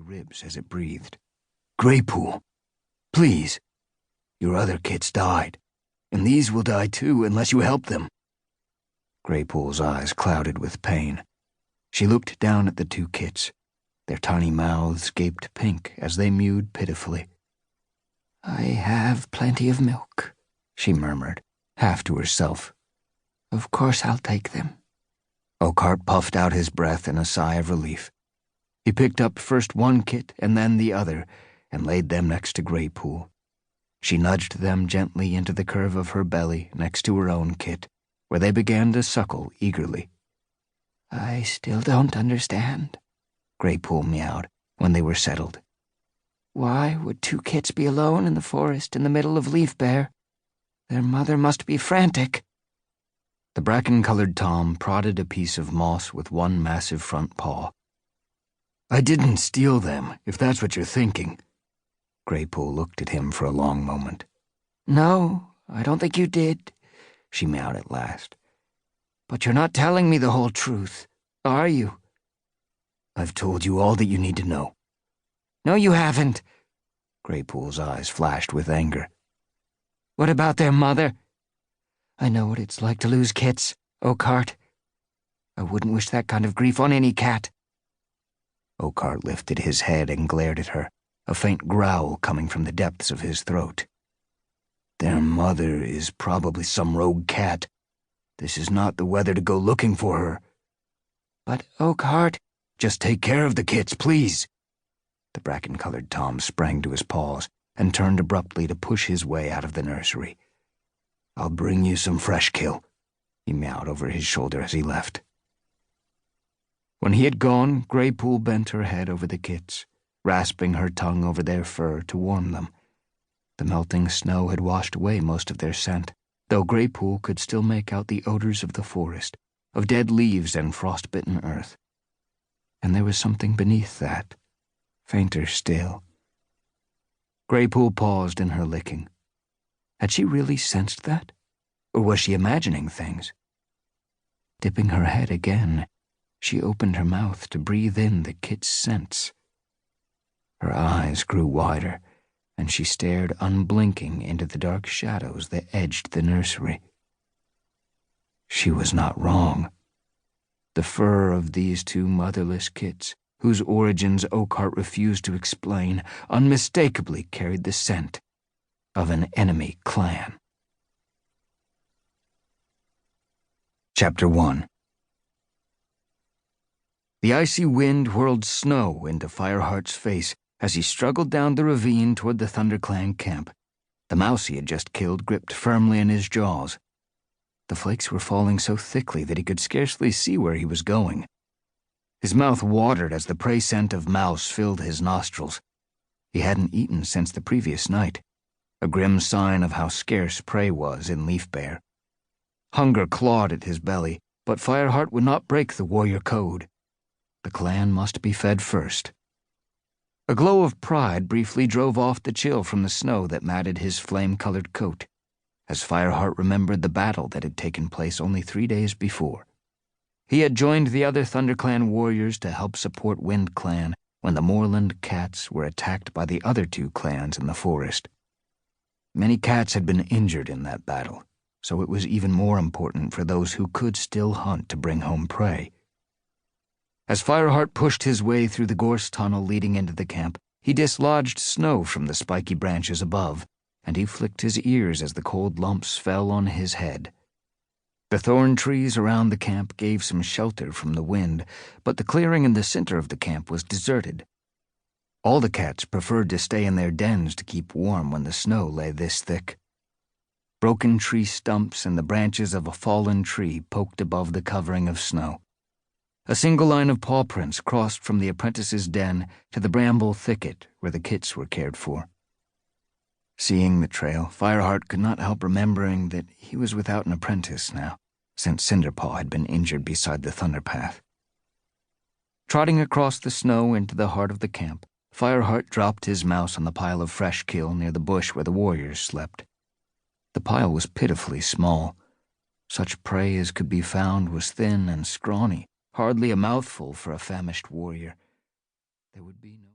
ribs as it breathed. "Greypool, please. Your other kits died, and these will die too unless you help them." Greypool's eyes clouded with pain. She looked down at the two kits. Their tiny mouths gaped pink as they mewed pitifully. "I have plenty of milk," she murmured, half to herself. "Of course I'll take them." Oakheart puffed out his breath in a sigh of relief. He picked up first one kit and then the other and laid them next to Greypool. She nudged them gently into the curve of her belly next to her own kit, where they began to suckle eagerly. "I still don't understand," Greypool meowed when they were settled. "Why would two kits be alone in the forest in the middle of Leaf Bear? Their mother must be frantic." The bracken-colored Tom prodded a piece of moss with one massive front paw. "I didn't steal them, if that's what you're thinking." Greypool looked at him for a long moment. "No, I don't think you did," she meowed at last. "But you're not telling me the whole truth, are you?" "I've told you all that you need to know." "No, you haven't." Greypool's eyes flashed with anger. "What about their mother? I know what it's like to lose kits, Oakheart. I wouldn't wish that kind of grief on any cat." Oakheart lifted his head and glared at her, a faint growl coming from the depths of his throat. "Their mother is probably some rogue cat. This is not the weather to go looking for her." "But, Oakheart—" "Just take care of the kits, please." The bracken-colored Tom sprang to his paws and turned abruptly to push his way out of the nursery. "I'll bring you some fresh kill," he meowed over his shoulder as he left. When he had gone, Greypool bent her head over the kits, rasping her tongue over their fur to warm them. The melting snow had washed away most of their scent, though Greypool could still make out the odors of the forest, of dead leaves and frost-bitten earth. And there was something beneath that, fainter still. Greypool paused in her licking. Had she really sensed that? Or was she imagining things? Dipping her head again, she opened her mouth to breathe in the kit's scents. Her eyes grew wider, and she stared unblinking into the dark shadows that edged the nursery. She was not wrong. The fur of these two motherless kits, whose origins Oakheart refused to explain, unmistakably carried the scent of an enemy clan. Chapter 1. The icy wind whirled snow into Fireheart's face as he struggled down the ravine toward the ThunderClan camp, the mouse he had just killed gripped firmly in his jaws. The flakes were falling so thickly that he could scarcely see where he was going. His mouth watered as the prey scent of mouse filled his nostrils. He hadn't eaten since the previous night, a grim sign of how scarce prey was in Leaf Bear. Hunger clawed at his belly, but Fireheart would not break the warrior code. The clan must be fed first. A glow of pride briefly drove off the chill from the snow that matted his flame-colored coat, as Fireheart remembered the battle that had taken place only 3 days before. He had joined the other ThunderClan warriors to help support Wind Clan when the moorland cats were attacked by the other two clans in the forest. Many cats had been injured in that battle, so it was even more important for those who could still hunt to bring home prey. As Fireheart pushed his way through the gorse tunnel leading into the camp, he dislodged snow from the spiky branches above, and he flicked his ears as the cold lumps fell on his head. The thorn trees around the camp gave some shelter from the wind, but the clearing in the center of the camp was deserted. All the cats preferred to stay in their dens to keep warm when the snow lay this thick. Broken tree stumps and the branches of a fallen tree poked above the covering of snow. A single line of paw prints crossed from the apprentice's den to the bramble thicket where the kits were cared for. Seeing the trail, Fireheart could not help remembering that he was without an apprentice now, since Cinderpaw had been injured beside the thunder path. Trotting across the snow into the heart of the camp, Fireheart dropped his mouse on the pile of fresh kill near the bush where the warriors slept. The pile was pitifully small. Such prey as could be found was thin and scrawny, hardly a mouthful for a famished warrior. There would be no